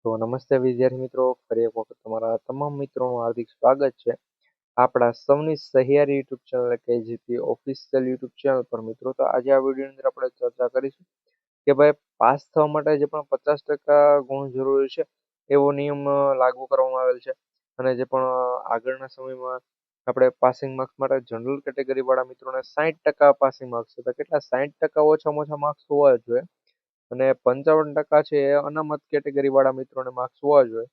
તો નમસ્તે વિદ્યાર્થી મિત્રો, ફરી એક વખત તમારા તમામ મિત્રોનું હાર્દિક સ્વાગત છે આપણા સૌની સહિયારી યુટ્યુબ ચેનલ કે જેથી ઓફિશિયલ યુટ્યુબ ચેનલ પર. મિત્રો, તો આજે આ વિડીયોની અંદર આપણે ચર્ચા કરીશું કે ભાઈ પાસ થવા માટે જે પણ 50% ગુણ જરૂરી છે એવો નિયમ લાગુ કરવામાં આવેલ છે. અને જે પણ આગળના સમયમાં આપણે પાસિંગ માર્ક્સ માટે જનરલ કેટેગરી વાળા મિત્રોને 60% પાસિંગ માર્ક્સ હતા. કેટલા? 60% ઓછામાં ઓછા માર્ક્સ હોવા જોઈએ. અને 55% છે એ અનામત કેટેગરી વાળા મિત્રોને માર્ક્સ હોવા જોઈએ.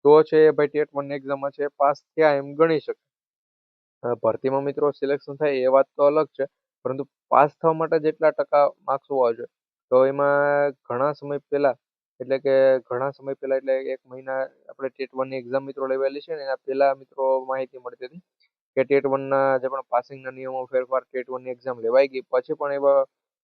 તો છે એ ભાઈ ટેટ વન એક્ઝામમાં છે પાસ થયા એમ ગણી શકે. ભરતીમાં મિત્રો સિલેક્શન થાય એ વાત તો અલગ છે, પરંતુ પાસ થવા માટે જેટલા ટકા માર્ક્સ હોવા જોઈએ. તો એમાં ઘણા સમય પહેલા એટલે 1 મહિના આપણે ટેટ વનની એક્ઝામ મિત્રો લેવાયેલી છે ને એના પહેલા મિત્રો માહિતી મળતી હતી કે ટેટ વનના જે પણ પાસિંગના નિયમો ફેરફાર ટેટ વનની એક્ઝામ લેવાઈ ગઈ પછી પણ એવા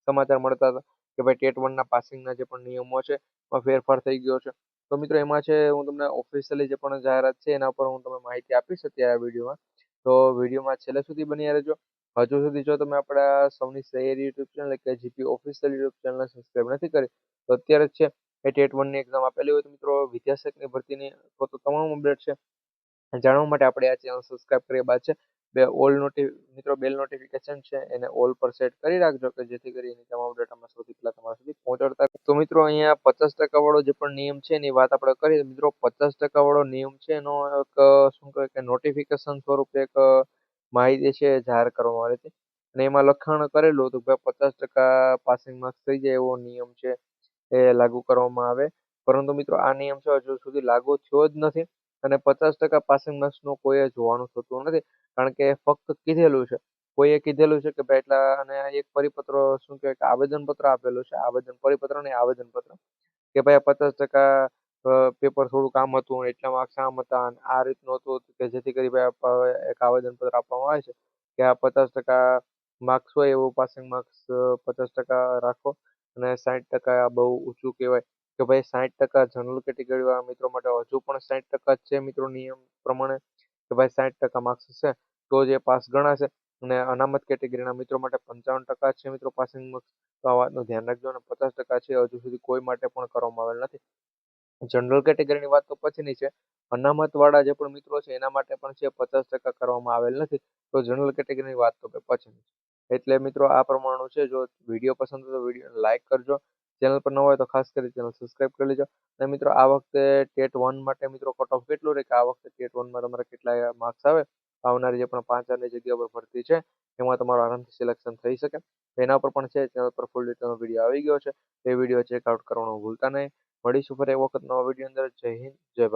સમાચાર મળતા હતા કે ભાઈ ટેટ વનના પાસિંગના જે પણ નિયમો છે એમાં ફેરફાર થઈ ગયો છે. તો મિત્રો એમાં છે હું તમને ઓફિશિયલી જે પણ જાહેરાત છે એના પર હું તમને માહિતી આપીશ અત્યારે આ વિડીયોમાં. તો વિડીયોમાં છેલ્લે સુધી બની રહેજો. હજુ સુધી જો તમે આપણા સૌની સહેરી યુટ્યુબ ચેનલ કે GP official YouTube channel subscribe નથી કરી તો અત્યારે જ છે એ ટેટ વનની એક્ઝામ આપેલી હોય તો મિત્રો વિદ્યાશાખની ભરતીની તો તમામ અપડેટ છે જાણવા માટે આપણે આ ચેનલ સબસ્ક્રાઇબ કર્યા બાદ છે બેલ નોટિફિકેશન છે એને ઓલ પર સેટ કરી રાખજો કે જેથી કરીને તમામ અપડેટ અમે સૌથી પહેલા તમારા સુધી પહોંચાડતા. તો મિત્રો અહીંયા 50% વાળો જે પણ નિયમ છે એની વાત આપણે કરીએ. મિત્રો 50% વાળો નિયમ છે એનો એક શું કહેવાય કે નોટિફિકેશન સ્વરૂપે એક માહિતી છે એ જાહેર કરવામાં આવી હતી અને એમાં લખાણ કરેલું હતું કે 50% પાસિંગ માર્ક્સ થઈ જાય એવો નિયમ છે એ લાગુ કરવામાં આવે. પરંતુ મિત્રો આ નિયમ છે હજુ સુધી લાગુ થયો જ નથી અને 50% પાસિંગ માર્ક્સનું કોઈ જોવાનું થતું નથી, કારણ કે ફક્ત કીધેલું છે. કોઈએ કીધેલું છે કે ભાઈ એટલા, અને એક પરિપત્ર શું કહેવાય કે આવેદનપત્ર આપેલું છે, પરિપત્ર નહીં આવેદનપત્ર, કે ભાઈ 50% પેપર થોડુંક આમ હતું ને એટલા માર્ક્સ આમ હતા અને આ રીતનું હતું કે જેથી કરી ભાઈ એક આવેદનપત્ર આપવામાં આવે છે કે આ 50% માર્ક્સ હોય એવું પાસિંગ માર્ક્સ 50% રાખો અને 60% બહુ ઊંચું કહેવાય કે ભાઈ 60% જનરલ કેટેગરી વાળા મિત્રો માટે હજુ પણ 60% જ છે મિત્રો નિયમ પ્રમાણે કે ભાઈ 60% માર્ક્સ હશે તો જ એ પાસ ગણાશે. અને અનામત કેટેગરીના મિત્રો માટે 55% છે મિત્રો પાસિંગ માર્ક્સ. તો આ વાતનું ધ્યાન રાખજો અને 50% છે હજુ સુધી કોઈ માટે પણ કરવામાં આવેલ નથી. જનરલ કેટેગરીની વાત તો પછીની છે. અનામત વાળા જે પણ મિત્રો છે એના માટે પણ છે 50% કરવામાં આવેલ નથી. તો જનરલ કેટેગરીની વાત તો પછીની છે. એટલે મિત્રો આ પ્રમાણનું છે. જો વિડીયો પસંદ હોય તો વિડીયો લાઈક કરજો. ચેનલ પર ન હોય તો ખાસ કરી ચેનલ સબસ્ક્રાઇબ કરી લેજો. અને મિત્રો આ વખતે ટેટ વન માટે મિત્રો કટ ઓફ કેટલું રહે કે આ વખતે ટેટ વનમાં તમારે કેટલા માર્ક્સ આવે આવનારી જે પણ 5,000ની જગ્યા પર ભરતી છે એમાં તમારું આરામથી સિલેક્શન થઈ શકે. એના પર પણ છે ચેનલ પર ફૂલ ડિટેલનો વિડીયો આવી ગયો છે. એ વિડીયો ચેકઆઉટ કરવાનું ભૂલતા નહીં. મળીશું ફરી એક વખત નવા વિડીયો અંદર. જય હિન્દ, જય ભારત.